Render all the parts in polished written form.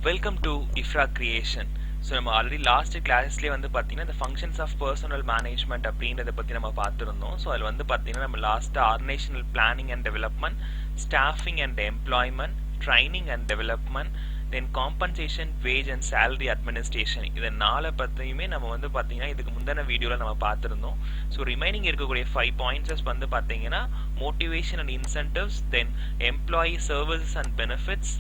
Welcome to IFRA Creation. So நம்ம already last கிளாஸ்லேயே வந்து பார்த்தீங்கன்னா இந்த ஃபங்க்ஷன்ஸ் ஆஃப் பர்சனல் மேனேஜ்மெண்ட் அப்படின்றத பற்றி நம்ம பார்த்துருந்தோம். ஸோ அதில் வந்து பார்த்தீங்கன்னா நம்ம லாஸ்ட்டாக organisational planning and development, staffing and employment, training and development, then compensation, wage and salary administration, இதை 4 பற்றியுமே நம்ம வந்து பார்த்தீங்கன்னா இதுக்கு முந்தின வீடியோவில் நம்ம பார்த்துருந்தோம். ஸோ ரிமைனிங் இருக்கக்கூடிய 5 பாயிண்ட்ஸஸ் வந்து பார்த்தீங்கன்னா motivation and incentives, then employee services and benefits,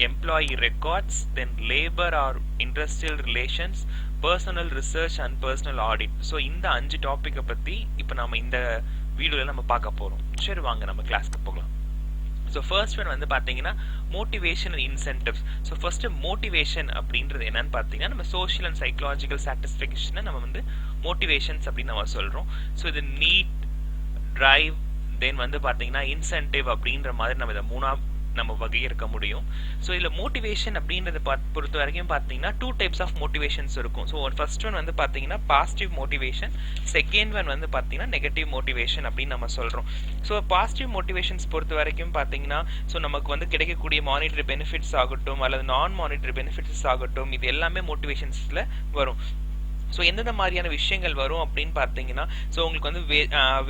employee records, then labor or industrial relations, personal research and personal audit. So இந்த 5 டாப்பிக்கை பற்றி இப்போ நம்ம இந்த வீடியோவில் நம்ம பார்க்க போகிறோம். சரி, வாங்க நம்ம கிளாஸ்க்கு போகலாம். ஸோ ஃபர்ஸ்ட் ஒன் வந்து பார்த்தீங்கன்னா motivation and incentives. So first motivation அப்படின்றது என்னன்னு பார்த்தீங்கன்னா நம்ம சோஷியல் அண்ட் சைக்கலாஜிக்கல் சாட்டிஸ்ஃபேக்ஷனை நம்ம வந்து மோட்டிவேஷன்ஸ் அப்படின்னு நம்ம சொல்கிறோம். ஸோ இது நீட், டிரைவ், தென் வந்து பார்த்தீங்கன்னா இன்சென்டிவ் அப்படின்ற மாதிரி நம்ம இதை நம்ம வகையிருக்க முடியும். ஸோ இதில் மோட்டிவேஷன் அப்படின்றத பொறுத்த வரைக்கும் பார்த்தீங்கன்னா 2 டைப்ஸ் ஆஃப் மோட்டிவேஷன்ஸ் இருக்கும். ஸோ ஃபர்ஸ்ட் ஒன் வந்து பார்த்தீங்கன்னா பாசிட்டிவ் மோட்டிவேஷன், செகண்ட் ஒன் வந்து பார்த்தீங்கன்னா நெகட்டிவ் மோட்டிவேஷன் அப்படின்னு நம்ம சொல்கிறோம். ஸோ பாசிட்டிவ் மோட்டிவேஷன்ஸ் பொறுத்த வரைக்கும் பார்த்தீங்கன்னா ஸோ நமக்கு வந்து கிடைக்கக்கூடிய மானிட்டரி பெனிஃபிட்ஸ் ஆகட்டும் அல்லது நான் மானிட்டரி பெனிஃபிட்ஸ் ஆகட்டும், இது எல்லாமே மோட்டிவேஷன்ஸில் வரும். ஸோ எந்தெந்த மாதிரியான விஷயங்கள் வரும் அப்படின்னு பார்த்தீங்கன்னா ஸோ உங்களுக்கு வந்து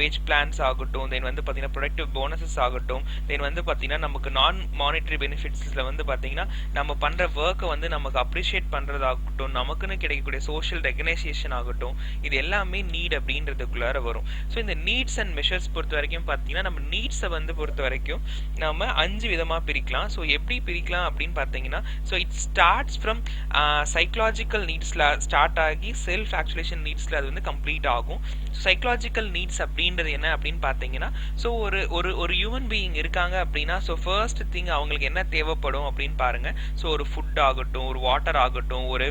வேஜ் பிளான்ஸ் ஆகட்டும், தென் வந்து பார்த்தீங்கன்னா ப்ரொடக்டிவ் போனஸஸ் ஆகட்டும், தென் வந்து பார்த்தீங்கன்னா நமக்கு நான் மானிட்டரி பெனிஃபிட்ஸில் வந்து பார்த்தீங்கன்னா நம்ம பண்ணுற ஒர்க்கை வந்து நமக்கு அப்ரிஷியேட் பண்ணுறதாகட்டும், நமக்குன்னு கிடைக்கக்கூடிய சோஷியல் ரெகனைசேஷன் ஆகட்டும், இது எல்லாமே நீட் அப்படின்றதுக்குள்ளார வரும். ஸோ இந்த நீட்ஸ் அண்ட் மெஷர்ஸ் பொறுத்த வரைக்கும் பார்த்தீங்கன்னா நம்ம நீட்ஸை வந்து பொறுத்த வரைக்கும் நம்ம 5 விதமாக பிரிக்கலாம். ஸோ எப்படி பிரிக்கலாம் அப்படின்னு பார்த்தீங்கன்னா so it starts from psychological நீட்ஸில் ஸ்டார்ட் ஆகி செல்ஃப் ஆக்சுவலேஷன் நீட்ஸில் அது வந்து கம்ப்ளீட் ஆகும். சைக்கலாஜிக்கல் நீட்ஸ் அப்படின்றது என்ன அப்படின்னு பார்த்தீங்கன்னா ஸோ ஒரு ஹியூமன் பீயிங் இருக்காங்க அப்படின்னா ஸோ ஃபர்ஸ்ட் திங் அவங்களுக்கு என்ன தேவைப்படும் அப்படின்னு பாருங்க. ஸோ ஒரு ஃபுட் ஆகட்டும், ஒரு வாட்டர் ஆகட்டும், ஒரு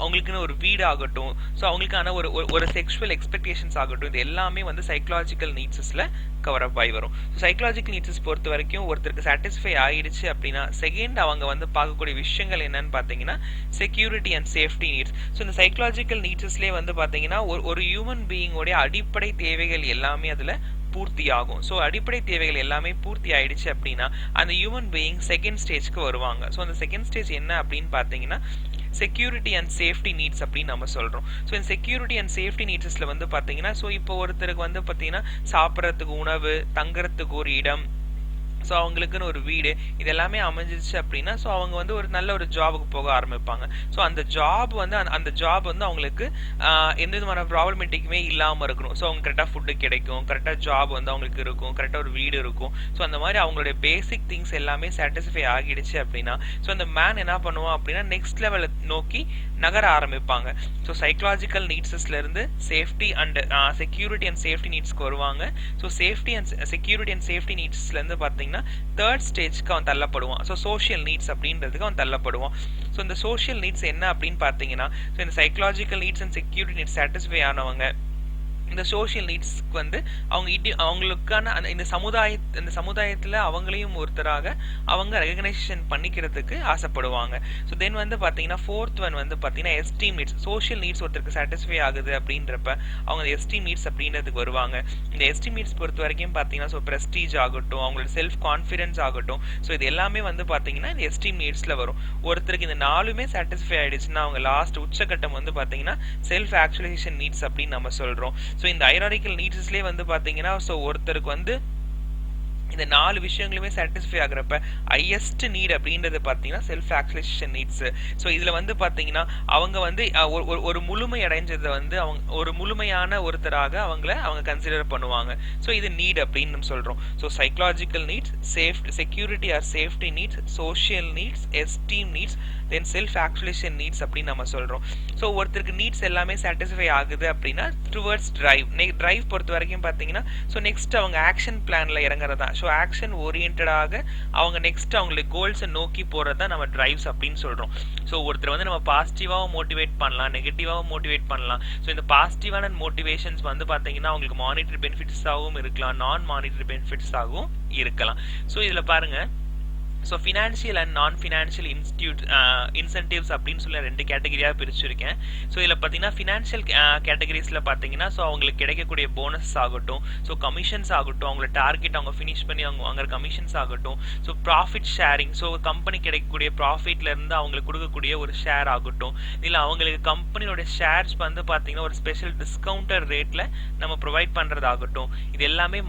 அவங்களுக்குன்னு ஒரு வீடு ஆகட்டும், ஸோ அவங்களுக்கான ஒரு செக்ஷுவல் எக்ஸ்பெக்டேஷன்ஸ் ஆகட்டும், இது எல்லாமே வந்து சைக்கலாஜிக்கல் நீட்ஸஸில் கவர் அப் ஆகி வரும். ஸோ சைக்கலாஜிக்கல் நீட்ஸஸ் பொறுத்த வரைக்கும் ஒருத்தருக்கு சாட்டிஸ்ஃபை ஆகிடுச்சு அப்படின்னா செகண்ட் அவங்க வந்து பார்க்கக்கூடிய விஷயங்கள் என்னன்னு பார்த்தீங்கன்னா security and safety needs. So இந்த சைக்கலாஜிக்கல் நீட்ஸஸ்லேயே வந்து பார்த்தீங்கன்னா ஒரு ஹியூமன் பீயிங்கோடைய அடிப்படை தேவைகள் எல்லாமே அதில் பூர்த்தி ஆகும். ஸோ அடிப்படை தேவைகள் எல்லாமே பூர்த்தி ஆயிடுச்சு அப்படின்னா அந்த ஹியூமன் பீயிங் செகண்ட் ஸ்டேஜ்க்கு வருவாங்க. ஸோ அந்த செகண்ட் ஸ்டேஜ் என்ன அப்படின்னு பார்த்தீங்கன்னா செக்யூரிட்டி அண்ட் சேஃப்டி நீட்ஸ் அப்படின்னு நம்ம சொல்கிறோம். ஸோ இந்த செக்யூரிட்டி அண்ட் சேஃப்டி நீட்ஸில் வந்து பார்த்தீங்கன்னா ஸோ இப்போ ஒருத்தருக்கு வந்து பார்த்தீங்கன்னா சாப்பிட்றதுக்கு உணவு, தங்குறதுக்கு ஒரு இடம், ஸோ அவங்களுக்குன்னு ஒரு வீடு, இது எல்லாமே அமைஞ்சிச்சு அப்படின்னா ஸோ அவங்க வந்து ஒரு நல்ல ஒரு ஜாபுக்கு போக ஆரம்பிப்பாங்க. ஸோ அந்த ஜாப் வந்து அந்த ஜாப் வந்து அவங்களுக்கு எந்த விதமான ப்ராப்ளமேட்டிக்குமே இல்லாமல் இருக்கணும். ஸோ அவங்க கரெக்டாக ஃபுட்டு கிடைக்கும், கரெக்டாக ஜாப் வந்து அவங்களுக்கு இருக்கும், கரெக்டாக ஒரு வீடு இருக்கும். ஸோ அந்த மாதிரி அவங்களுடைய பேசிக் திங்ஸ் எல்லாமே சாட்டிஸ்ஃபை ஆகிடுச்சு அப்படின்னா ஸோ அந்த மேன் என்ன பண்ணுவான் அப்படின்னா நெக்ஸ்ட் லெவலை நோக்கி நகர ஆரம்பிப்பாங்க. ஸோ சைக்கலாஜிக்கல் நீட்ஸஸ்லேருந்து safety and security and safety நீட்ஸ்க்கு வருவாங்க. So safety and security and safety நீட்ஸ்லேருந்து பார்த்தீங்கன்னா தேர்ட் ஸ்டேஜ்க்கு அவன் தள்ளப்படுவான். ஸோ சோஷியல் நீட்ஸ் அப்படின்றதுக்கு அவன் தள்ளப்படுவான். ஸோ இந்த சோஷியல் நீட்ஸ் என்ன அப்படின்னு பார்த்தீங்கன்னா ஸோ இந்த psychological needs and security needs satisfy ஆனவங்க இந்த சோஷியல் நீட்ஸ்க்கு வந்து அவங்களுக்கான இந்த சமுதாயத்தில் அவங்களையும் ஒருத்தராக அவங்க ரெகனைசேஷன் பண்ணிக்கிறதுக்கு ஆசைப்படுவாங்க. ஸோ தென் வந்து பார்த்தீங்கன்னா ஃபோர்த் ஒன் வந்து பார்த்தீங்கன்னா எஸ்டீம் நீட்ஸ். சோஷியல் நீட்ஸ் ஒருத்தருக்கு சாட்டிஸ்ஃபை ஆகுது அப்படின்றப்ப அவங்க எஸ்டீம் நீட்ஸ் அப்படின்றதுக்கு வருவாங்க. இந்த எஸ்டீம் நீட்ஸ் பொறுத்த வரைக்கும் பார்த்தீங்கன்னா ஸோ ப்ரெஸ்டீஜ் ஆகட்டும், அவங்களோட செல்ஃப் கான்ஃபிடன்ஸ் ஆகட்டும், ஸோ இது எல்லாமே வந்து பார்த்தீங்கன்னா இந்த எஸ்டீம் நீட்ஸில் வரும். ஒருத்தருக்கு இந்த 4மே சாட்டிஸ்ஃபை ஆகிடுச்சுன்னா அவங்க லாஸ்ட் உச்சகட்டம் வந்து பார்த்தீங்கன்னா செல்ஃப் ஆக்சுவலைசேஷன் நீட்ஸ் அப்படின்னு நம்ம சொல்கிறோம். ஸோ இந்த ஹைரார்க்கிக்கல் நீட்ஸ்லேயே வந்து பார்த்தீங்கன்னா ஸோ ஒருத்தருக்கு வந்து இந்த 4 விஷயங்களுமே சாட்டிஸ்ஃபை ஆகிறப்ப ஹையஸ்ட் நீட் அப்படின்றது பார்த்தீங்கன்னா செல்ஃப் ஆக்சுவலைசேஷன் நீட்ஸ். ஸோ இதில் வந்து பார்த்தீங்கன்னா அவங்க வந்து ஒரு முழுமை அடைஞ்சதை வந்து அவங்க ஒரு முழுமையான ஒருத்தராக அவங்க கன்சிடர் பண்ணுவாங்க. ஸோ இது நீட் அப்படின்னு நம்ம சொல்கிறோம். So psychological needs, security or safety needs, social needs, esteem needs, then self actualisation needs அப்படின்னு நம்ம சொல்கிறோம். ஸோ ஒருத்தருக்கு நீட்ஸ் எல்லாமே சாட்டிஸ்ஃபை ஆகுது அப்படின்னா டுவர்ட்ஸ் டிரைவ் பொறுத்த வரைக்கும் பார்த்தீங்கன்னா ஸோ நெக்ஸ்ட் அவங்க ஆக்ஷன் பிளானில் இறங்குறதா. ஸோ ஆக்ஷன் ஓரியன்டாக அவங்க நெக்ஸ்ட் அவங்களுடைய கோல்ஸை நோக்கி போகிறது தான் நம்ம டிரைவ்ஸ் அப்படின்னு சொல்கிறோம். ஸோ ஒருத்தர் வந்து நம்ம பாசிட்டிவாகவும் மோட்டிவேட் பண்ணலாம், நெகட்டிவாகவும் மோட்டிவேட் பண்ணலாம். ஸோ இந்த பாசிட்டிவான மோட்டிவேஷன்ஸ் வந்து பார்த்தீங்கன்னா அவங்களுக்கு மானிட்டரி பெனிஃபிட்ஸாகவும் இருக்கலாம், நான் மானிட்டரி பெனிஃபிட்ஸாகவும் இருக்கலாம். ஸோ இதில் பாருங்கள் ஸோ ஃபினான்ஷியல் அண்ட் நான் ஃபினான்ஷியல் இன்சென்டிவ்ஸ் அப்படின்னு சொல்லி 2 கேட்டகரியாக பிரிச்சிருக்கேன். ஸோ இதில் பார்த்தீங்கன்னா ஃபினான்ஷியல் கேட்டகரிஸில் பார்த்தீங்கன்னா ஸோ அவங்களுக்கு கிடைக்கக்கூடிய போனஸ் ஆகட்டும், ஸோ கமிஷன்ஸ் ஆகட்டும், அவங்களோட டார்கெட் அவங்க ஃபினிஷ் பண்ணி அவங்க வாங்குற கமிஷன்ஸ் ஆகட்டும், so profit sharing, so company கிடைக்கக்கூடிய ப்ராஃபிட்லேருந்து அவங்களுக்கு கொடுக்கக்கூடிய ஒரு ஷேர் ஆகட்டும், இல்லை அவங்களுக்கு கம்பெனியோட ஷேர்ஸ் வந்து பார்த்தீங்கன்னா ஒரு ஸ்பெஷல் டிஸ்கவுண்டட் ரேட்டில் நம்ம ப்ரொவைட் பண்ணுறதாகட்டும், இது எல்லாமே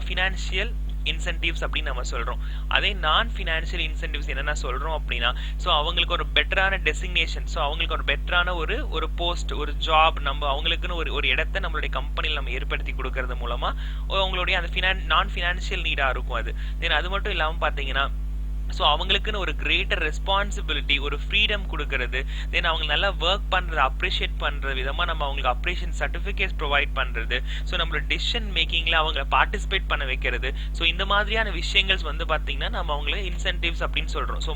ஃபினான்ஷியல் இன்சென்டிவ்ஸ் அப்படின்னு நம்ம சொல்றோம். அதே நான் ஃபினான்ஷியல் இன்சென்டிவ்ஸ் என்னென்ன சொல்றோம் அப்படின்னா ஸோ அவங்களுக்கு ஒரு பெட்டரான டெசிக்னேஷன், ஸோ அவங்களுக்கு ஒரு பெட்டரான ஒரு போஸ்ட், ஒரு ஜாப், நம்ம அவங்களுக்குன்னு ஒரு இடத்த நம்மளுடைய கம்பெனியில் நம்ம ஏற்படுத்தி கொடுக்கறது மூலமா அவங்களுடைய அந்த நான் ஃபினான்ஷியல் நீடா இருக்கும் அது. தென் அது மட்டும் இல்லாமல் பார்த்தீங்கன்னா ஸோ அவங்களுக்குன்னு ஒரு கிரேட்டர் ரெஸ்பான்சிபிலிட்டி, ஒரு ஃப்ரீடம் கொடுக்கறது, தென் அவங்க நல்லா ஒர்க் பண்ணுறது அப்ரிஷியேட் பண்ணுற விதமாக நம்ம அவங்களுக்கு அப்ரிஷியேஷன் சர்டிஃபிகேட்ஸ் ப்ரொவைட் பண்ணுறது, ஸோ நம்மளோட டிசிஷன் மேக்கிங்கில் அவங்கள பார்ட்டிசிபேட் பண்ண வைக்கிறது. ஸோ இந்த மாதிரியான விஷயங்கள் வந்து பார்த்தீங்கன்னா நம்ம அவங்களுக்கு இன்சென்டிவ்ஸ் அப்படின்னு சொல்கிறோம். ஸோ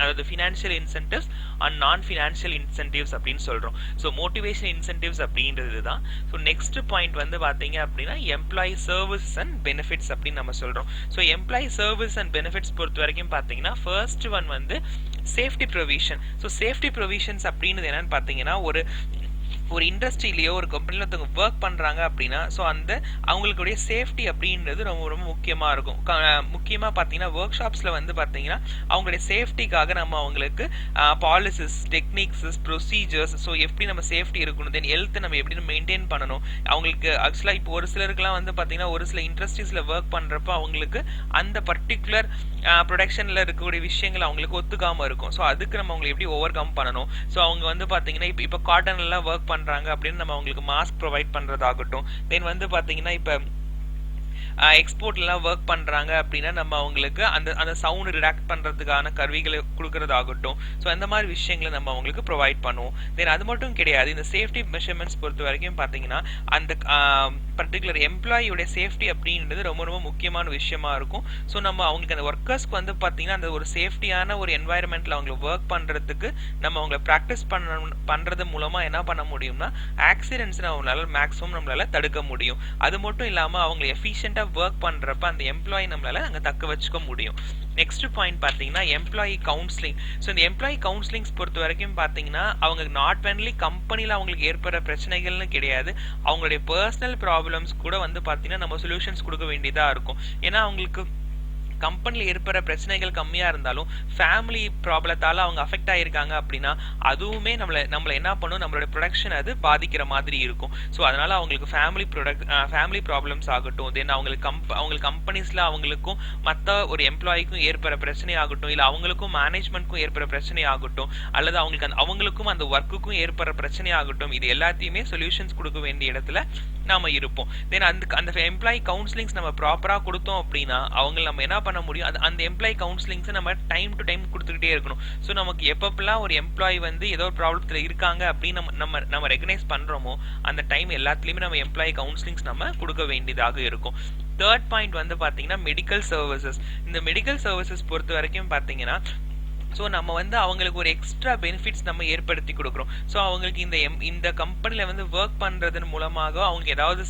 அதாவது ஃபினான்ஷியல் இன்சென்டிவ்ஸ் அண்ட் நான் ஃபினான்ஷியல் இன்சென்டிவ்ஸ் அப்படின்னு சொல்கிறோம். ஸோ மோட்டிவேஷன் இன்சென்டிவ்ஸ் அப்படின்றது தான். ஸோ நெக்ஸ்ட் பாயிண்ட் வந்து பார்த்தீங்க அப்படின்னா எம்ப்ளாயி சர்வீஸ் அண்ட் பெனிஃபிட்ஸ் அப்படின்னு நம்ம சொல்கிறோம். So employee service and benefits பொறுத்த வரைக்கும் பார்த்தீங்கன்னா ஃபர்ஸ்ட் ஒன் வந்து safety provision. So safety provisions அப்படின்றது என்னன்னு பார்த்தீங்கன்னா ஒரு இண்டஸ்ட்ரியிலேயோ ஒரு கம்பெனியில் ஒருத்தவங்க ஒர்க் பண்ணுறாங்க அப்படின்னா ஸோ அந்த அவங்களுடைய சேஃப்டி அப்படின்றது ரொம்ப ரொம்ப முக்கியமாக இருக்கும். முக்கியமாக பார்த்தீங்கன்னா ஒர்க் ஷாப்ஸில் வந்து பார்த்தீங்கன்னா அவங்களுடைய சேஃப்டிக்காக நம்ம அவங்களுக்கு பாலிசிஸ், டெக்னிக்ஸ், ப்ரொசீஜர்ஸ், ஸோ எப்படி நம்ம சேஃப்டி இருக்கணும், தென் ஹெல்த்தை நம்ம எப்படி மெயின்டைன் பண்ணணும் அவங்களுக்கு. ஆக்சுவலாக இப்போ ஒரு சிலருக்குலாம் வந்து பார்த்தீங்கன்னா ஒரு சில இண்டஸ்ட்ரீஸில் ஒர்க் பண்ணுறப்ப அவங்களுக்கு அந்த பர்டிகுலர் ப்ரொடக்ஷனில் இருக்கக்கூடிய விஷயங்கள் அவங்களுக்கு ஒத்துக்காமல் இருக்கும். ஸோ அதுக்கு நம்ம அவங்களை எப்படி ஓவர் கம் பண்ணணும். ஸோ அவங்க வந்து பார்த்தீங்கன்னா இப்போ காட்டன்லாம் ஒர்க் பண்றாங்க அப்படின்னு நம்ம அவங்களுக்கு மாஸ்க் ப்ரொவைட் பண்றதாகட்டும், தென் வந்து பாத்தீங்கன்னா இப்ப எக்ஸ்போர்ட்லாம் ஒர்க் பண்றாங்க அப்படின்னா நம்ம அவங்களுக்கு அந்த சவுண்ட் ரிடாக்ட் பண்றதுக்கான கருவிகளை கொடுக்கறதாகட்டும், ஸோ அந்த மாதிரி விஷயங்களை நம்ம அவங்களுக்கு ப்ரொவைட் பண்ணுவோம். தென் அது மட்டும் கிடையாது, இந்த சேஃப்டி மெஷர்மெண்ட்ஸ் பொறுத்த வரைக்கும் பார்த்தீங்கன்னா அந்த பர்டிகுலர் எம்ப்ளாயியோட சேஃப்டி அப்படின்றது ரொம்ப ரொம்ப முக்கியமான விஷயமா இருக்கும். ஸோ நம்ம அவங்களுக்கு அந்த ஒர்க்கர்ஸ்க்கு வந்து பார்த்தீங்கன்னா அந்த ஒரு சேஃப்டியான ஒரு என்வாயர்மெண்ட்ல அவங்களை ஒர்க் பண்றதுக்கு நம்ம அவங்களை ப்ராக்டிஸ் பண்றது மூலமா என்ன பண்ண முடியும்னா ஆக்சிடென்ட்ஸ் நம்மளால மேக்ஸிமம் நம்மளால தடுக்க முடியும். அது மட்டும் இல்லாம அவங்க எஃபிஷியண்டா ஒர்க் பண்றப்ப அந்த எம்ப்ளாயி நம்மளால அங்க தக்க வச்சுக்க முடியும். நெக்ஸ்ட் பாயிண்ட் பார்த்தீங்கன்னா எம்ப்ளாயி கவுன்சிலிங். ஸோ இந்த எம்ப்ளாயி கவுன்சிலிங்ஸ் பொறுத்த வரைக்கும் பார்த்தீங்கன்னா அவங்க நாட் ஒன்லி கம்பெனியில் அவங்களுக்கு ஏற்படுற பிரச்சனைகள்னு கிடையாது, அவங்களுடைய பர்சனல் ப்ராப்ளம்ஸ் கூட வந்து பார்த்தீங்கன்னா நம்ம சொல்யூஷன்ஸ் கொடுக்க வேண்டியதாக இருக்கும். ஏன்னா அவங்களுக்கு கம்பெனியில் ஏற்படுற பிரச்சனைகள் கம்மியாக இருந்தாலும் ஃபேமிலி ப்ராப்ளத்தால் அவங்க அஃபெக்ட் ஆகியிருக்காங்க அப்படின்னா அதுவுமே நம்மளை என்ன பண்ணும், நம்மளோட ப்ரொடக்ஷன் அது பாதிக்கிற மாதிரி இருக்கும். ஸோ அதனால் அவங்களுக்கு ஃபேமிலி ப்ராப்ளம்ஸ் ஆகட்டும், தென் அவங்களுக்கு கம்பெனிஸில் அவங்களுக்கும் மற்ற ஒரு எம்ப்ளாய்க்கும் ஏற்படுற பிரச்சனை ஆகட்டும், இல்லை அவங்களுக்கும் மேனேஜ்மெண்ட்க்கும் ஏற்படுற பிரச்சனை ஆகட்டும், அல்லது அவங்களுக்கும் அந்த ஒர்க்குக்கும் ஏற்படுற பிரச்சனை ஆகட்டும், இது எல்லாத்தையுமே சொல்யூஷன்ஸ் கொடுக்க வேண்டிய இடத்துல நாம இருப்போம். தென் அந்த எம்ப்ளாயி கவுன்சிலிங்ஸ் நம்ம ப்ராப்பராக கொடுத்தோம் அப்படின்னா அவங்க நம்ம என்ன பண்ண முடியும், அந்த எம்ப்ளாயி கவுன்சிலிங்ஸை நம்ம டைம் டு டைம் கொடுத்துக்கிட்டே இருக்கணும். ஸோ நமக்கு எப்பப்பெல்லாம் ஒரு எம்ப்ளாயி வந்து ஏதோ ஒரு ப்ராப்ளத்தில் இருக்காங்க அப்படின்னு நம்ம ரெகனைஸ் பண்றோமோ அந்த டைம் எல்லாத்துலேயுமே நம்ம எம்ப்ளாயி கவுன்சிலிங்ஸ் நம்ம கொடுக்க வேண்டியதாக இருக்கும். தேர்ட் பாயிண்ட் வந்து பார்த்தீங்கன்னா மெடிக்கல் சர்வீசஸ். இந்த மெடிக்கல் சர்வீசஸ் பொறுத்த வரைக்கும் பார்த்தீங்கன்னா ஸோ நம்ம வந்து அவங்களுக்கு ஒரு எக்ஸ்ட்ரா பெனிஃபிட்ஸ் நம்ம ஏற்படுத்தி கொடுக்குறோம். ஸோ அவங்களுக்கு இந்த கம்பெனியில் வந்து ஒர்க் பண்ணுறதன் மூலமாக அவங்களுக்கு ஏதாவது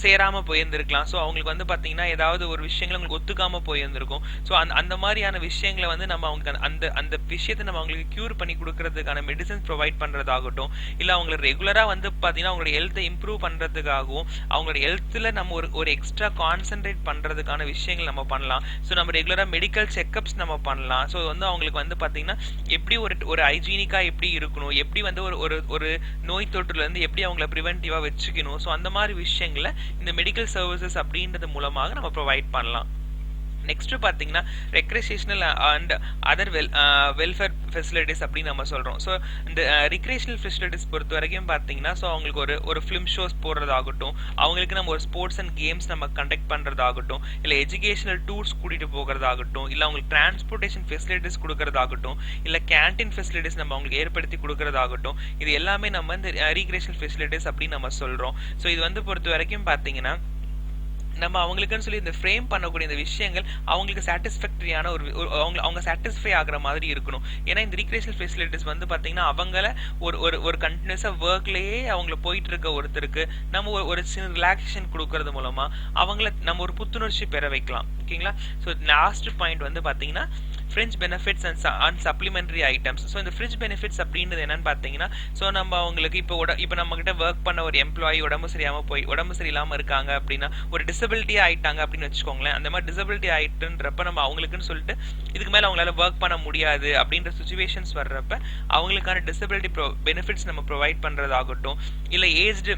சேராமல் போயிருந்திருக்கலாம். ஸோ அவங்களுக்கு வந்து பார்த்தீங்கன்னா ஏதாவது ஒரு விஷயங்கள் அவங்களுக்கு ஒத்துக்காமல் போயிருந்திருக்கும். ஸோ அந்த மாதிரியான விஷயங்களை வந்து நம்ம அவங்களுக்கு அந்த விஷயத்தை நம்ம அவங்களுக்கு க்யூர் பண்ணி கொடுக்கறதுக்கான மெடிசன்ஸ் ப்ரொவைட் பண்ணுறதாகட்டும், இல்லை அவங்களுக்கு ரெகுலராக வந்து பார்த்தீங்கன்னா அவங்களோட ஹெல்த்தை இம்ப்ரூவ் பண்ணுறதுக்காகவும் அவங்களோட ஹெல்த்தில் நம்ம ஒரு எக்ஸ்ட்ரா கான்சென்ட்ரேட் பண்ணுறதுக்கான விஷயங்கள் நம்ம பண்ணலாம். ஸோ நம்ம ரெகுலராக மெடிக்கல் செக்அப்ஸ் நம்ம பண்ணலாம். ஸோ வந்து அவங்களுக்கு வந்து பாத்தீங்கன்னா எப்படி ஒரு ஹைஜீனிக்கா எப்படி இருக்கணும், எப்படி வந்து ஒரு நோய் தொற்றுல இருந்து எப்படி அவங்களை பிரிவென்டிவா வச்சுக்கணும், ஸோ அந்த மாதிரி விஷயங்களை இந்த மெடிக்கல் சர்வீசஸ் அப்படின்றது மூலமாக நம்ம ப்ரொவைட் பண்ணலாம். நெக்ஸ்ட் பார்த்தீங்கன்னா recreational and other welfare facilities அப்படின்னு நம்ம சொல்கிறோம். ஸோ இந்த ரிக்ரேஷனல் ஃபெசிலிட்டிஸ் பொறுத்த வரைக்கும் பார்த்தீங்கன்னா ஸோ அவங்களுக்கு ஒரு ஃபிலிம் ஷோஸ் போடுறதாகட்டும், அவங்களுக்கு நம்ம ஒரு ஸ்போர்ட்ஸ் அண்ட் கேம்ஸ் நம்ம கண்டக்ட் பண்ணுறதாகட்டும், இல்லை எஜுகேஷனல் டூர்ஸ் கூட்டிகிட்டு போகிறதாகட்டும், இல்லை அவங்களுக்கு டிரான்ஸ்போர்ட்டேஷன் ஃபெசிலிட்டிஸ் கொடுக்கறதாகட்டும், இல்லை கேன்டீன் ஃபெசிலிட்டிஸ் நம்ம அவங்களுக்கு ஏற்படுத்தி கொடுக்கறதாகட்டும், இது எல்லாமே நம்ம இந்த ரிக்ரேஷனல் ஃபெசிலிட்டிஸ் அப்படின்னு நம்ம சொல்கிறோம். ஸோ இது வந்து பொறுத்த வரைக்கும் பார்த்தீங்கன்னா நம்ம அவங்களுக்குன்னு சொல்லி இந்த ஃப்ரேம் பண்ணக்கூடிய இந்த விஷயங்கள் அவங்களுக்கு சாட்டிஸ்ஃபேக்டரியான அவங்க சாட்டிஸ்ஃபை ஆகிற மாதிரி இருக்கணும். ஏன்னா இந்த ரீக்ரியேஷனல் ஃபெசிலிட்டிஸ் வந்து பார்த்தீங்கன்னா அவங்கள ஒரு ஒரு ஒரு கண்டினியூஸாக ஒர்க்லேயே அவங்கள போயிட்டு இருக்க ஒருத்தருக்கு நம்ம ஒரு சின்ன ரிலாக்ஸேஷன் கொடுக்கறது மூலமா அவங்கள நம்ம ஒரு புத்துணர்ச்சி பெற வைக்கலாம். ஓகேங்களா? ஸோ லாஸ்ட் பாயிண்ட் வந்து பார்த்தீங்கன்னா fringe benefits and supplementary items. So இந்த ஃப்ரிஞ்ச் பெனிஃபிட்ஸ் அப்படின்றது என்னன்னு பார்த்தீங்கன்னா, ஸோ நம்ம அவங்களுக்கு இப்போ நம்ம கிட்ட ஒர்க் பண்ண ஒரு எம்ப்ளாயி உடம்பு சரியில்லாமல் இருக்காங்க அப்படின்னா, ஒரு டிசபிலிட்டி ஆயிட்டாங்க அப்படின்னு வச்சுக்கோங்களேன். அந்த மாதிரி டிசபிலிட்டி ஆயிட்டுன்றப்ப நம்ம அவங்களுக்குன்னு சொல்லிட்டு இதுக்கு மேலே அவங்களால ஒர்க் பண்ண முடியாது அப்படின்ற சுச்சுவேஷன்ஸ் வர்றப்ப அவங்களுக்கான டிசபிலிட்டி பெனிஃபிட்ஸ் நம்ம ப்ரொவைட் பண்ணுறதாகட்டும், இல்லை ஏஜ்டு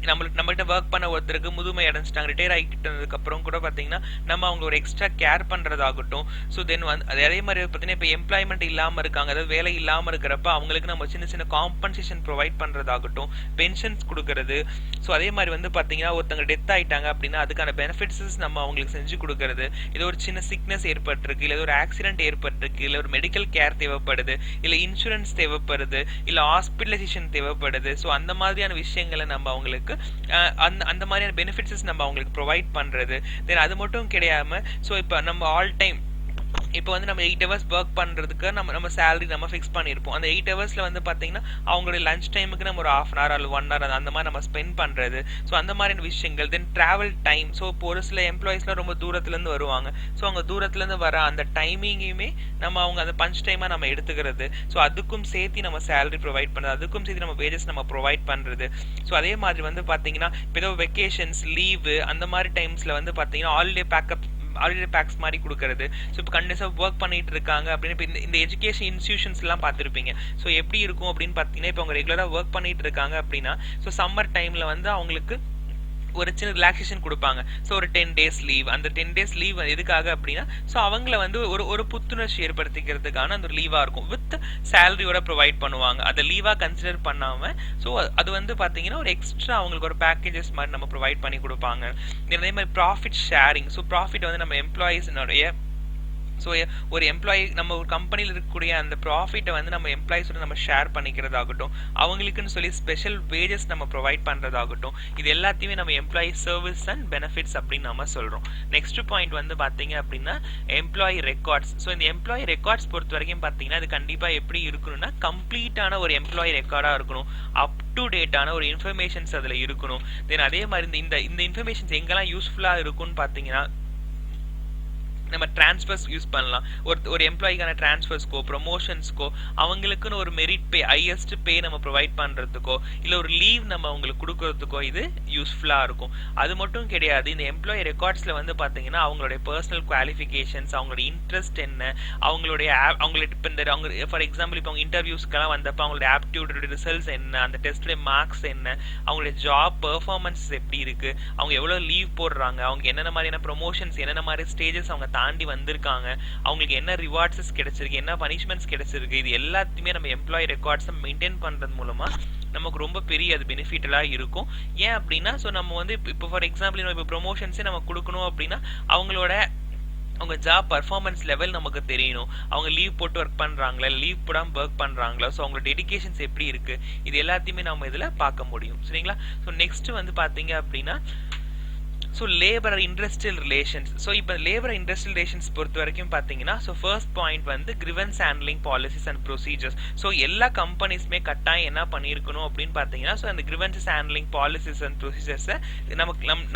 நம்மகிட்ட ஒர்க் பண்ண ஒருத்தருக்கு முதுமை அடைஞ்சிட்டாங்க, ரிட்டையர் ஆகிட்டதுக்கு அப்புறம் கூட பார்த்தீங்கன்னா நம்ம அவங்க ஒரு எக்ஸ்ட்ரா கேர் பண்ணுறதாகட்டும். ஸோ தென் அதே மாதிரி பார்த்தீங்கன்னா இப்போ எம்ப்ளாய்மெண்ட் இல்லாமல் இருக்காங்க, அதாவது வேலை இல்லாமல் இருக்கிறப்ப அவங்களுக்கு நம்ம சின்ன சின்ன காம்பன்சேஷன் ப்ரொவைட் பண்ணுறதாகட்டும், பென்ஷன்ஸ் கொடுக்கறது. ஸோ அதே மாதிரி வந்து பார்த்தீங்கன்னா ஒருத்தங்க டெத் ஆகிட்டாங்க அப்படின்னா அதுக்கான பெனிஃபிட்ஸஸ் நம்ம அவங்களுக்கு செஞ்சு கொடுக்கறது. ஏதோ ஒரு சின்ன சிக்னஸ் ஏற்பட்டிருக்கு, இல்லை ஒரு ஆக்சிடென்ட் ஏற்பட்டிருக்கு, இல்லை ஒரு மெடிக்கல் கேர் தேவைப்படுது, இல்லை இன்சூரன்ஸ் தேவைப்படுது, இல்லை ஹாஸ்பிட்டலைசேஷன் தேவைப்படுது. ஸோ அந்த மாதிரியான விஷயங்களை நம்ம அவங்களுக்கு அந்த மாதிரியான பெனிஃபிட்ஸ் நம்ம அவங்களுக்கு ப்ரொவைட் பண்றது. தென் அது மட்டும் கிடையாம ஸோ இப்போ நம்ம ஆல் டைம் இப்போ வந்து நம்ம 8 hours ஒர்க் பண்ணுறதுக்கு நம்ம சேலரி நம்ம ஃபிக்ஸ் பண்ணியிருப்போம். அந்த 8 hours வந்து பார்த்தீங்கன்னா அவங்களுடைய லஞ்ச் டைமுக்கு நம்ம ஒரு 1/2 hour அல்லது 1 hour அந்த மாதிரி நம்ம ஸ்பெண்ட் பண்ணுறது. ஸோ அந்த மாதிரியான விஷயங்கள். தென் ட்ராவல் டைம். ஸோ இப்போ ஒரு சில எம்ப்ளாயிஸ்லாம் ரொம்ப தூரத்துலேருந்து வருவாங்க. ஸோ அவங்க தூரத்துலேருந்து வர அந்த டைமிங்குமே நம்ம அவங்க அந்த பஞ்ச் டைமாக நம்ம எடுத்துக்கிறது. ஸோ அதுக்கும் சேர்த்து நம்ம சேலரி ப்ரொவைட் பண்ணுறது, அதுக்கும் சேர்த்து நம்ம வேஜஸ் நம்ம ப்ரொவைட் பண்ணுறது. ஸோ அதே மாதிரி வந்து பார்த்தீங்கன்னா இப்போ ஏதோ வெக்கேஷன்ஸ் லீவு அந்த மாதிரி டைம்ஸில் வந்து பார்த்தீங்கன்னா ஹாலிடே பேக்ஸ் மாதிரி கொடுக்கறது. ஸோ இப்போ கண்டினியூஸாக ஒர்க் பண்ணிட்டு இருக்காங்க அப்படின்னு இப்போ இந்த எஜுகேஷன் இன்ஸ்டியூஷன்ஸ்லாம் பார்த்துருப்பீங்க. ஸோ எப்படி இருக்கும் அப்படின்னு பார்த்தீங்கன்னா இப்போ அவங்க ரெகுலராக ஒர்க் பண்ணிட்டு இருக்காங்க அப்படின்னா ஸோ சம்மர் டைமில் வந்து அவங்களுக்கு ஒரு சின்ன ரிலாக்ஸேஷன் கொடுப்பாங்க. ஸோ ஒரு 10 days லீவ். அந்த 10 days லீவ் எதுக்காக அப்படின்னா ஸோ அவங்கள வந்து ஒரு புத்துணர்ச்சி ஏற்படுத்திக்கிறதுக்கான அந்த லீவாக இருக்கும். வித் சேலரியோட ப்ரொவைட் பண்ணுவாங்க. அதை லீவாக கன்சிடர் பண்ணாமல் ஸோ அது வந்து பார்த்தீங்கன்னா ஒரு எக்ஸ்ட்ரா அவங்களுக்கு ஒரு பேக்கேஜஸ் மாதிரி நம்ம ப்ரொவைட் பண்ணி கொடுப்பாங்க. அதே மாதிரி ப்ராஃபிட் ஷேரிங். ஸோ ப்ராஃபிட் வந்து நம்ம எம்ப்ளாயீஸ்னுடைய ஸோ ஒரு எம்ப்ளாயி நம்ம ஒரு கம்பெனியில் இருக்கக்கூடிய அந்த ப்ராஃபிட்டை வந்து நம்ம எம்ப்ளாயிஸோட நம்ம ஷேர் பண்ணிக்கிறதாகட்டும், அவங்களுக்குன்னு சொல்லி ஸ்பெஷல் வேஜஸ் நம்ம ப்ரொவைட் பண்ணுறதாகட்டும், இது எல்லாத்தையுமே நம்ம எம்ப்ளாயி சர்வீஸ் அண்ட் பெனிஃபிட்ஸ் அப்படின்னு நம்ம சொல்கிறோம். நெக்ஸ்ட் பாயிண்ட் வந்து பார்த்தீங்க அப்படின்னா எம்ப்ளாயி ரெக்கார்ட்ஸ். ஸோ இந்த எம்ப்ளாயி ரெக்கார்ட்ஸ் பொறுத்த வரைக்கும் பார்த்தீங்கன்னா அது கண்டிப்பாக எப்படி இருக்கணும்னா கம்ப்ளீட்டான ஒரு எம்ப்ளாயி ரெக்கார்டாக இருக்கணும். அப் டு டேட்டான ஒரு இன்ஃபர்மேஷன்ஸ் அதில் இருக்கணும். தென் அதே மாதிரி இந்த இன்ஃபர்மேஷன்ஸ் எங்கெல்லாம் யூஸ்ஃபுல்லாக இருக்கும்னு பார்த்தீங்கன்னா நம்ம டிரான்ஸ்ஃபர்ஸ் யூஸ் பண்ணலாம். ஒரு எம்ப்ளாயிக்கான டிரான்ஸ்ஃபர்ஸ்க்கோ ப்ரொமோஷன்ஸ்க்கோ அவங்களுக்குன்னு ஒரு மெரிட் பே ஹையஸ்ட் பே நம்ம ப்ரொவைட் பண்ணுறதுக்கோ இல்லை ஒரு லீவ் நம்ம அவங்களுக்கு கொடுக்கறதுக்கோ இது யூஸ்ஃபுல்லாக இருக்கும். அது மட்டும் கிடையாது, இந்த எம்ப்ளாயி ரெக்கார்ட்ஸில் வந்து பார்த்தீங்கன்னா அவங்களுடைய பர்சனல் குவாலிஃபிகேஷன்ஸ், அவங்களுடைய இன்ட்ரெஸ்ட் என்ன, அவங்களுடைய இப்போ இந்த அவங்க ஃபார் எக்ஸாம்பிள் இப்போ அவங்க இன்டர்வியூஸ்க்கெல்லாம் வந்தப்போ அவங்களுடைய ஆப்டிடியூட் ரிசல்ட்ஸ் என்ன, அந்த டெஸ்ட்டுடைய மார்க்ஸ் என்ன, அவங்களுடைய ஜாப் பெர்ஃபார்மன்ஸ் எப்படி இருக்குது, அவங்க எவ்வளோ லீவ் போடுறாங்க, அவங்க என்னென்ன மாதிரியான ப்ரொமோஷன்ஸ் என்னென்ன மாதிரி ஸ்டேஜஸ் அவங்க தாண்டி வந்திருக்காங்க, அவங்களுக்கு என்ன ரிவார்ட்ஸ் கிடைச்சிருக்கு, என்ன பனிஷ்மெண்ட்ஸ் கிடைச்சிருக்கு, இது எல்லாத்தையுமே நம்ம எம்ப்ளாயி ரெக்கார்ட்ஸை மெயின்டைன் பண்றது மூலமா நமக்கு ரொம்ப பெரிய அது பெனிஃபிட்டலாக இருக்கும். ஏன் அப்படின்னா ஸோ நம்ம வந்து இப்போ ஃபார் எக்ஸாம்பிள் நம்ம இப்போ ப்ரொமோஷன்ஸே நம்ம கொடுக்கணும் அப்படின்னா அவங்க ஜாப் பர்ஃபார்மன்ஸ் லெவல் நமக்கு தெரியணும். அவங்க லீவ் போட்டு ஒர்க் பண்ணுறாங்களா, லீவ் போடாமல் ஒர்க் பண்ணுறாங்களா, ஸோ அவங்களோட டெடிகேஷன்ஸ் எப்படி இருக்குது, இது எல்லாத்தையுமே நம்ம இதில் பார்க்க முடியும். சரிங்களா? ஸோ நெக்ஸ்ட் வந்து பார்த்தீங்க அப்படின்னா so labour industrial relations. So இப்போ லேபர் இண்டஸ்ட்ரியல் ரிலேஷன்ஸ் பொறுத்த வரைக்கும் பார்த்தீங்கன்னா ஸோ ஃபர்ஸ்ட் பாயிண்ட் வந்து grievance handling policies and procedures. So எல்லா கம்பெனிஸுமே கட்டாயம் என்ன பண்ணியிருக்கணும் அப்படின்னு பார்த்தீங்கன்னா ஸோ அந்த கிரிவன்ஸ் ஹேண்ட்லிங் பாலிசிஸ் அண்ட் ப்ரொசீஜர்ஸை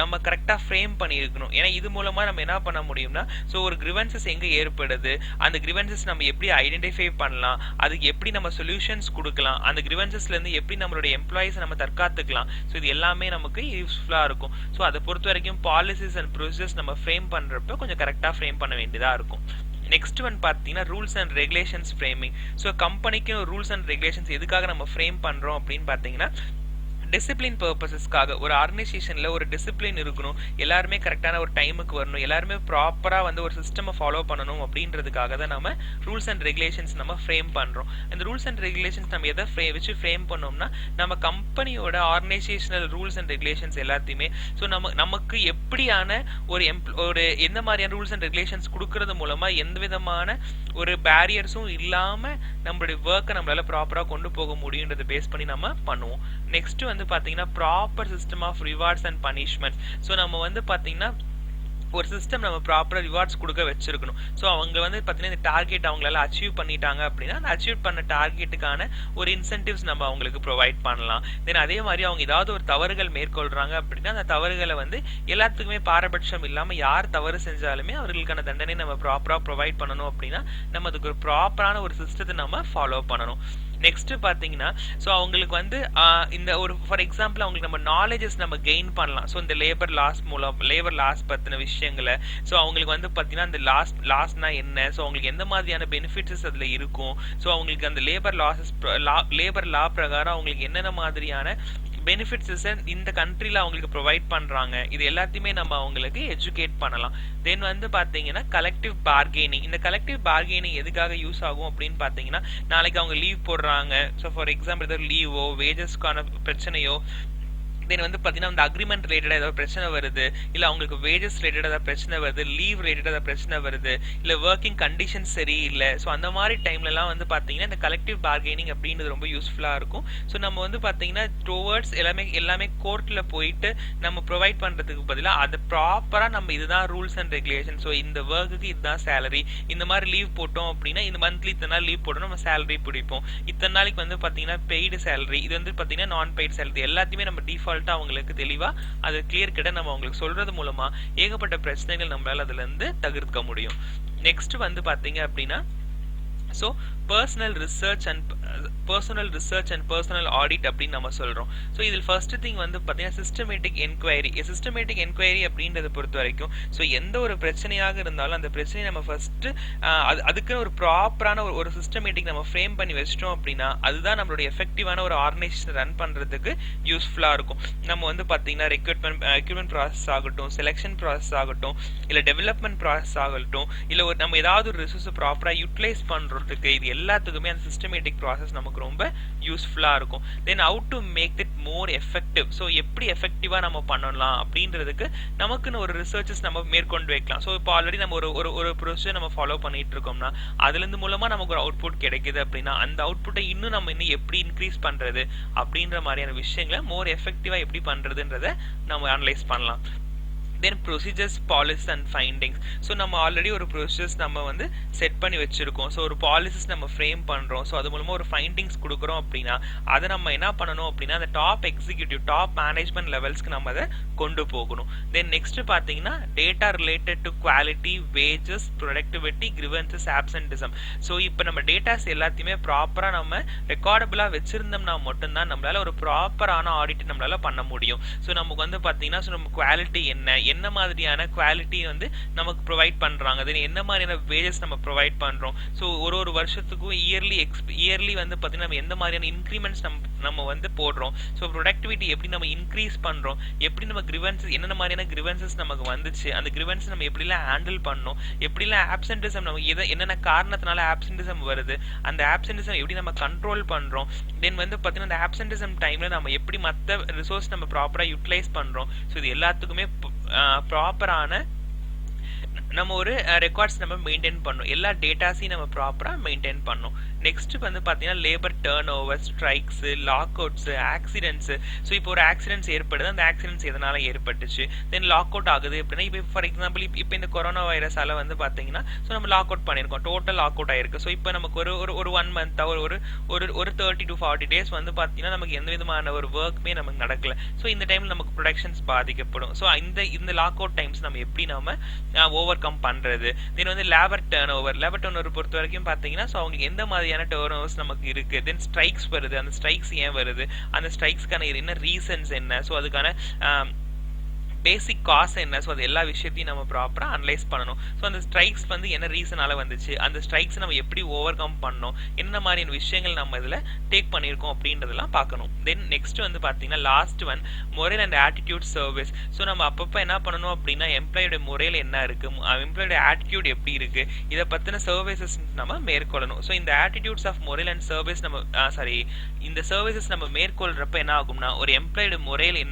நம்ம கரெக்டாக ஃப்ரேம் பண்ணியிருக்கணும். ஏன்னா இது மூலமாக நம்ம என்ன பண்ண முடியும்னா ஸோ ஒரு கிரிவன்சஸ் எங்கே ஏற்படுது, அந்த கிரிவன்சஸ் நம்ம எப்படி ஐடென்டிஃபை பண்ணலாம், அதுக்கு எப்படி நம்ம சொல்யூஷன்ஸ் கொடுக்கலாம், அந்த கிரிவன்சஸ்லேருந்து எப்படி நம்மளுடைய எம்ப்ளாயிஸை நம்ம தற்காத்துக்கலாம். ஸோ இது எல்லாமே நமக்கு யூஸ்ஃபுல்லாக இருக்கும். ஸோ அதை பொறுத்த வரைக்கும் பாலிசிஸ் அண்ட் ப்ரொசீஜர்ஸ் நம்ம ஃப்ரேம் பண்றப்ப கொஞ்சம் கரெக்டா ஃப்ரேம் பண்ண வேண்டியதா இருக்கும். நெக்ஸ்ட் ஒன் பார்த்தீங்கன்னா rules and regulations framing. So கம்பெனிக்கு ரூல்ஸ் அண்ட் ரெகுலேஷன்ஸ் எதுக்காக நம்ம ஃப்ரேம் பண்றோம் அப்படின்னு பார்த்தீங்கன்னா டிசிப்ளின் பர்பஸஸ்க்காக. ஒரு ஆர்கனைசேஷனில் ஒரு டிசிப்ளின் இருக்கணும், எல்லாருமே கரெக்டான ஒரு டைமுக்கு வரணும், எல்லாருமே ப்ராப்பராக வந்து ஒரு சிஸ்டமை ஃபாலோ பண்ணணும் அப்படின்றதுக்காக தான் நம்ம ரூல்ஸ் அண்ட் ரெகுலேஷன்ஸ் நம்ம ஃப்ரேம் பண்ணுறோம். இந்த ரூல்ஸ் அண்ட் ரெகுலேஷன்ஸ் நம்ம எதை வச்சு ஃப்ரேம் பண்ணோம்னா நம்ம கம்பெனியோட ஆர்கனைசேஷனல் ரூல்ஸ் அண்ட் ரெகுலேஷன்ஸ் எல்லாத்தையுமே ஸோ நமக்கு எப்படியான ஒரு எந்த மாதிரியான ரூல்ஸ் அண்ட் ரெகுலேஷன்ஸ் கொடுக்கறது மூலமாக எந்த விதமான ஒரு பேரியர்ஸும் இல்லாமல் நம்மளுடைய ஒர்க்கை நம்மளால ப்ராப்பராக கொண்டு போக முடியுன்றதை பேஸ் பண்ணி நம்ம பண்ணுவோம். நெக்ஸ்ட் வந்து வந்து பாத்தீங்கன்னா proper system of rewards and punishments. So நம்ம வந்து பாத்தீங்கன்னா ஒரு சிஸ்டம் நம்ம ப்ராப்பரா ரிவார்ட்ஸ் கொடுக்க வச்சிருக்கணும். ஸோ அவங்க வந்து பார்த்தீங்கன்னா இந்த டார்கெட் அவங்களால அச்சீவ் பண்ணிட்டாங்க அப்படின்னா அந்த அச்சீவ் பண்ண டார்கெட்டுக்கான ஒரு இன்சென்டிவ்ஸ் நம்ம அவங்களுக்கு ப்ரொவைட் பண்ணலாம். தென் அதே மாதிரி அவங்க ஏதாவது ஒரு தவறுகள் மேற்கொள்றாங்க அப்படின்னா அந்த தவறுகளை வந்து எல்லாத்துக்குமே பாரபட்சம் இல்லாமல் யார் தவறு செஞ்சாலுமே அவர்களுக்கான தண்டனை நம்ம ப்ராப்பரா ப்ரொவைட் பண்ணணும் அப்படின்னா நம்ம அதுக்கு ஒரு ப்ராப்பரான ஒரு சிஸ்டத்தை நம்ம ஃபாலோ பண்ணணும். நெக்ஸ்ட் பாத்தீங்கன்னா ஸோ அவங்களுக்கு வந்து இந்த ஒரு ஃபார் எக்ஸாம்பிள் அவங்களுக்கு நம்ம நாலேஜஸ் நம்ம கெயின் பண்ணலாம். ஸோ இந்த லேபர் லாஸ் பத்தின விஷயங்களை ஸோ அவங்களுக்கு வந்து பாத்தீங்கன்னா இந்த லாஸ்னா என்ன, ஸோ அவங்களுக்கு எந்த மாதிரியான பெனிஃபிட்ஸ் அதுல இருக்கும், ஸோ அவங்களுக்கு அந்த லேபர் லா பிரகாரம் அவங்களுக்கு என்னென்ன மாதிரியான பெனிஃபிட்ஸ் இந்த கண்ட்ரில அவங்களுக்கு ப்ரொவைட் பண்றாங்க, இது எல்லாத்தையுமே நம்ம அவங்களுக்கு எஜுகேட் பண்ணலாம். தென் வந்து பாத்தீங்கன்னா கலெக்டிவ் பார்கெனிங். இந்த கலெக்டிவ் பார்கெனிங் எதுக்காக யூஸ் ஆகும் அப்படின்னு பாத்தீங்கன்னா நாளைக்கு அவங்க லீவ் போடுறாங்க, ஸோ ஃபார் எக்ஸாம்பிள் ஏதாவது லீவோ வேஜஸ்க்கான பிரச்சனையோ, தென் வந்து பாத்தீங்கன்னா இந்த அக்ரிமெண்ட் ரிலேட்டடா ஏதாவது பிரச்சனை வருது, இல்ல அவங்களுக்கு வேஜஸ் ரிலேட்டடா ஏதாவது பிரச்சனை வருது, லீவ் ரிலேட்டடா ஏதாவது பிரச்சனை வருது, இல்ல ஒர்க்கிங் கண்டிஷன் சரியில்லை, ஸோ அந்த மாதிரி டைம்ல எல்லாம் வந்து பாத்தீங்கன்னா இந்த கலெக்டிவ் பார்கெனிங் அப்படின்றது ரொம்ப யூஸ்ஃபுல்லா இருக்கும். ஸோ நம்ம வந்து பாத்தீங்கன்னா டுவர்ட்ஸ் எல்லாமே கோர்ட்ல போயிட்டு நம்ம ப்ரொவைட் பண்றதுக்கு பதிலாக அது ப்ராப்பரா நம்ம இதுதான் ரூல்ஸ் அண்ட் ரெகுலேஷன், ஸோ இந்த ஒர்க்குக்கு இதுதான் சேலரி, இந்த மாதிரி லீவ் போட்டோம் அப்படின்னா இந்த மந்த்லி இத்தனை நாள் லீவ் போட்டோம் நம்ம சேலரி பிடிப்போம், இத்தனை நாளைக்கு வந்து பாத்தீங்கன்னா பெய்டு சேலரி, இது வந்து பாத்தீங்கன்னா நான் பெய்டு சேலரி, எல்லாத்தையுமே நம்ம டிஃபால்ட் அவங்களுக்கு தெளிவா அது கிளியர் கிட்ட நம்ம அவங்களுக்கு சொல்றது மூலமா ஏகப்பட்ட பிரச்சனைகள் நம்மளால அதுல இருந்து தவிர்க்க முடியும். நெக்ஸ்ட் வந்து பாத்தீங்க அப்படின்னா so personal research and personal audit அப்படின்னு நம்ம சொல்றோம். ஸோ இதில் ஃபர்ஸ்ட் திங் வந்து பார்த்தீங்கன்னா சிஸ்டமேட்டிக் என்கொயரி அப்படின்றத பொறுத்த வரைக்கும் ஸோ எந்த ஒரு பிரச்சனையாக இருந்தாலும் அந்த பிரச்சனையை நம்ம ஃபர்ஸ்ட் அதுக்கு ஒரு ப்ராப்பரான ஒரு சிஸ்டமேட்டிக் நம்ம ஃப்ரேம் பண்ணி வச்சிட்டோம் அப்படின்னா அதுதான் நம்மளுடைய எஃபெக்டிவான ஒரு ஆர்கனைசேஷன் ரன் பண்றதுக்கு யூஸ்ஃபுல்லா இருக்கும். நம்ம வந்து பார்த்தீங்கன்னா ரெக்ரூட்மெண்ட் ப்ராசஸ் ஆகட்டும், செலெக்ஷன் ப்ராசஸ் ஆகட்டும், இல்லை டெவலப்மெண்ட் ப்ராசஸ் ஆகட்டும், இல்லை ஒரு நம்ம ஏதாவது ஒரு ரிசோர்ஸ் ப்ராப்பராக யூட்டிலைஸ் பண்றோம், இது எல்லாத்துக்குமே அந்த சிஸ்டமேட்டிக் ப்ராசஸ் நமக்கு ரொம்ப யூஸ்ஃபுல்லா இருக்கும். Then how to make it more effective, so எப்படி எஃபெக்டிவா நம்ம பண்ணலாம் அப்படின்றதுக்கு நமக்குன்னு ஒரு ரிசர்ச்சஸ் நம்ம மேற்கொண்டு வைக்கலாம். ஸோ இப்போ ஆல்ரெடி நம்ம ஒரு ப்ரொசீஜர் நம்ம ஃபாலோ பண்ணிட்டு இருக்கோம்னா அதுல இருந்து மூலமா நமக்கு ஒரு அவுட்புட் கிடைக்குது அப்படின்னா அந்த அவுட்புட்டை இன்னும் நம்ம இன்னும் எப்படி இன்க்ரீஸ் பண்றது அப்படின்ற மாதிரியான விஷயங்களை மோர் எஃபெக்டிவா எப்படி பண்றதுன்றத நம்ம அனலைஸ் பண்ணலாம். Then procedures, policies and findings. So நம்ம ஆல்ரெடி ஒரு ப்ரொசீஜர்ஸ் நம்ம வந்து செட் பண்ணி வச்சிருக்கோம், ஸோ ஒரு பாலிசிஸ் நம்ம ஃப்ரேம் பண்றோம், ஸோ அது மூலமா ஒரு ஃபைண்டிங்ஸ் கொடுக்குறோம் அப்படின்னா அதை நம்ம என்ன பண்ணணும் அப்படின்னா அந்த டாப் மேனேஜ்மெண்ட் லெவல்ஸ்க்கு நம்ம அதை கொண்டு போகணும். தென் நெக்ஸ்ட் பாத்தீங்கன்னா data related to quality, wages, productivity, grievances, absenteeism. So இப்போ நம்ம டேட்டாஸ் எல்லாத்தையுமே ப்ராப்பரா நம்ம ரெக்கார்டபிளா வச்சிருந்தோம்னா மட்டும்தான் நம்மளால ஒரு ப்ராப்பரான ஆடிட் நம்மளால பண்ண முடியும். ஸோ நமக்கு வந்து பாத்தீங்கன்னா ஸோ நம்ம குவாலிட்டி என்ன மாதிரியான குவாலிட்டி வந்து நமக்கு ப்ரொவைட் பண்றாங்க, தென் என்ன மாதிரியான வேஜஸ் நம்ம ப்ரொவைட் பண்றோம், ஸோ ஒரு வருஷத்துக்கும் இயர்லி வந்து பாத்தீங்கன்னா நம்ம எந்த மாதிரியான இன்க்ரிமெண்ட்ஸ் நம்ம வந்து போடுறோம், ஸோ ப்ரொடக்டிவிட்டி எப்படி நம்ம இன்க்ரீஸ் பண்றோம், எப்படி நம்ம கிரிவன்சஸ் என்னென்ன மாதிரியான கிரிவன்சஸ் நமக்கு வந்துச்சு, அந்த கிரிவன்ஸ் நம்ம எப்படிலாம் ஹேண்டில் பண்ணணும், எப்படிலாம் ஆப்சென்டிசம் நம்ம என்னென்ன காரணத்தினால ஆப்சென்டிசம் வருது, அந்த ஆப்சென்டிசம் எப்படி நம்ம கண்ட்ரோல் பண்றோம், தென் வந்து பாத்தீங்கன்னா அந்த ஆப்சென்டிசம் டைம்ல நம்ம எப்படி மற்ற ரிசோர்ஸ் நம்ம ப்ராப்பரா யூட்டிலைஸ் பண்றோம், ஸோ இது எல்லாத்துக்குமே ப்ராப்பரான நம்ம ஒரு ரெக்கார்ட்ஸ் நம்ம மெயின்டைன் பண்ணணும், எல்லா டேட்டாஸையும் நம்ம ப்ராப்பரா மெயின்டைன் பண்ணணும். நெக்ஸ்ட் வந்து பாத்தீங்கன்னா labour turnover, strikes, lockouts, accidents. So இப்போ ஒரு ஆக்சிடென்ட்ஸ் ஏற்படுது, அந்த ஆக்சிடென்ட்ஸ் எதனால ஏற்பட்டுச்சு, தென் லாக் அவுட் ஆகுது அப்படின்னா இப்போ ஃபார் எக்ஸாம்பிள் இப்போ இந்த கொரோனா வைரஸால வந்து பாத்தீங்கன்னா ஸோ நம்ம லாக் அவுட் பண்ணியிருக்கோம், டோட்டல் லாக் அவுட் ஆயிருக்கு. ஸோ இப்போ நமக்கு ஒரு 1 மந்த் ஒரு 30 to 40 days வந்து பாத்தீங்கன்னா நமக்கு எந்த விதமான ஒரு ஒர்க்குமே நமக்கு நடக்கல. ஸோ இந்த டைம்ல நமக்கு ப்ரொடக்ஷன்ஸ் பாதிக்கப்படும். ஸோ இந்த லாக் அவுட் டைம்ஸ் நம்ம எப்படி நம்ம ஓவர் கம் பண்றது. தென் வந்து லேபர் டர்ன் ஓவர் பொறுத்த வரைக்கும் பாத்தீங்கன்னா ஸோ அவங்களுக்கு எந்த மாதிரியான டர்ன் ஓவர்ஸ் நமக்கு இருக்கு, தென் ஸ்ட்ரைக்ஸ் வருது, அந்த ஸ்ட்ரைக்ஸ் ஏன் வருது, அந்த ஸ்ட்ரைக்ஸ்க்கான என்ன ரீசன்ஸ் என்ன, ஸோ அதுக்கான பேசிக் காஸ் என்ன, ஸோ அது எல்லா விஷயத்தையும் நம்ம ப்ராப்பரா அனலைஸ் பண்ணணும். ஸோ அந்த ஸ்ட்ரைக்ஸ் வந்து என்ன ரீசனால வந்துச்சு, அந்த ஸ்ட்ரைக்ஸ் நம்ம எப்படி ஓவர் கம் பண்ணணும், என்ன மாதிரியான விஷயங்கள் நம்ம இதுல டேக் பண்ணியிருக்கோம் அப்படின்றதெல்லாம் பார்க்கணும். தென் நெக்ஸ்ட் வந்து பாத்தீங்கன்னா last one moral and attitude service. So நம்ம அப்பப்போ என்ன பண்ணணும் அப்படின்னா எம்ப்ளாயோட முறையில் என்ன இருக்கு, எம்ப்ளாயோட ஆட்டிடியூட் எப்படி இருக்கு, இதை பத்தின சர்வீசஸ் நம்ம மேற்கொள்ளணும். ஸோ இந்த attitudes of moral and service நம்ம இந்த சர்வீசஸ் நம்ம மேற்கொள்றப்ப என்ன ஆகும்னா ஒரு எம்ப்ளாயோட முறையில்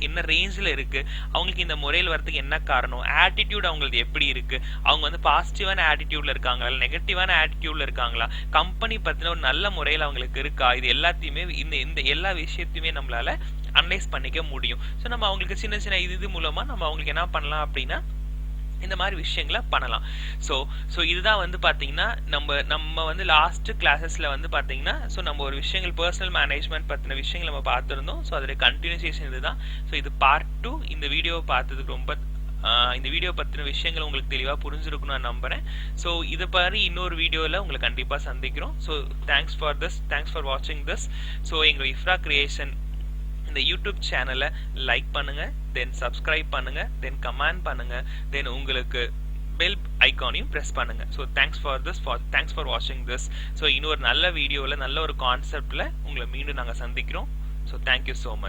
என்ன ரேஞ்சில் இருக்கு, அவங்களுக்கு இந்த முறையில் வரதுக்கு என்ன காரணம், ஆட்டிடியூட் அவங்களுக்கு எப்படி இருக்கு, அவங்க வந்து பாசிட்டிவான ஆட்டிடியூட்ல இருக்காங்களா, நெகட்டிவான ஆட்டிடியூட்ல இருக்காங்களா, கம்பெனி பத்தின ஒரு நல்ல முறையில் அவங்களுக்கு இருக்கா, இது எல்லாத்தையுமே இந்த எல்லா விஷயத்தையுமே நம்மளால அனலைஸ் பண்ணிக்க முடியும். ஸோ நம்ம அவங்களுக்கு சின்ன சின்ன இது மூலமா நம்ம அவங்களுக்கு என்ன பண்ணலாம் அப்படின்னா இந்த மாதிரி விஷயங்களை பண்ணலாம். ஸோ இதுதான் வந்து பார்த்தீங்கன்னா நம்ம வந்து லாஸ்ட் கிளாஸஸ்ல வந்து பார்த்தீங்கன்னா ஸோ நம்ம ஒரு விஷயங்கள் பர்சனல் மேனேஜ்மெண்ட் பற்றின விஷயங்கள் நம்ம பார்த்துருந்தோம். ஸோ அதோட கண்டினியூஷன் இதுதான். ஸோ இது பார்ட் 2. இந்த வீடியோவை பார்த்ததுக்கு ரொம்ப இந்த வீடியோ பற்றின விஷயங்கள் உங்களுக்கு தெளிவாக புரிஞ்சிருக்குன்னு நான் நம்புறேன். ஸோ இதை மாதிரி இன்னொரு வீடியோவில் உங்களை கண்டிப்பாக சந்திக்கிறோம். ஸோ தேங்க்ஸ் ஃபார் வாட்சிங் திஸ். ஸோ எங்கள் இஃப்ரா கிரியேஷன் இந்த யூடியூப் சேனலை லைக் பண்ணுங்க, தென் சப்ஸ்கிரைப் பண்ணுங்க, தென் கமெண்ட் பண்ணுங்க, தென் உங்களுக்கு பெல் ஐக்கானையும் ப்ரெஸ் பண்ணுங்க. ஸோ தேங்க்ஸ் ஃபார் வாட்சிங் திஸ். ஸோ இன்னொரு நல்ல வீடியோவில் நல்ல ஒரு கான்செப்டில் உங்களை மீண்டும் நாங்கள் சந்திக்கிறோம். So thank you so much.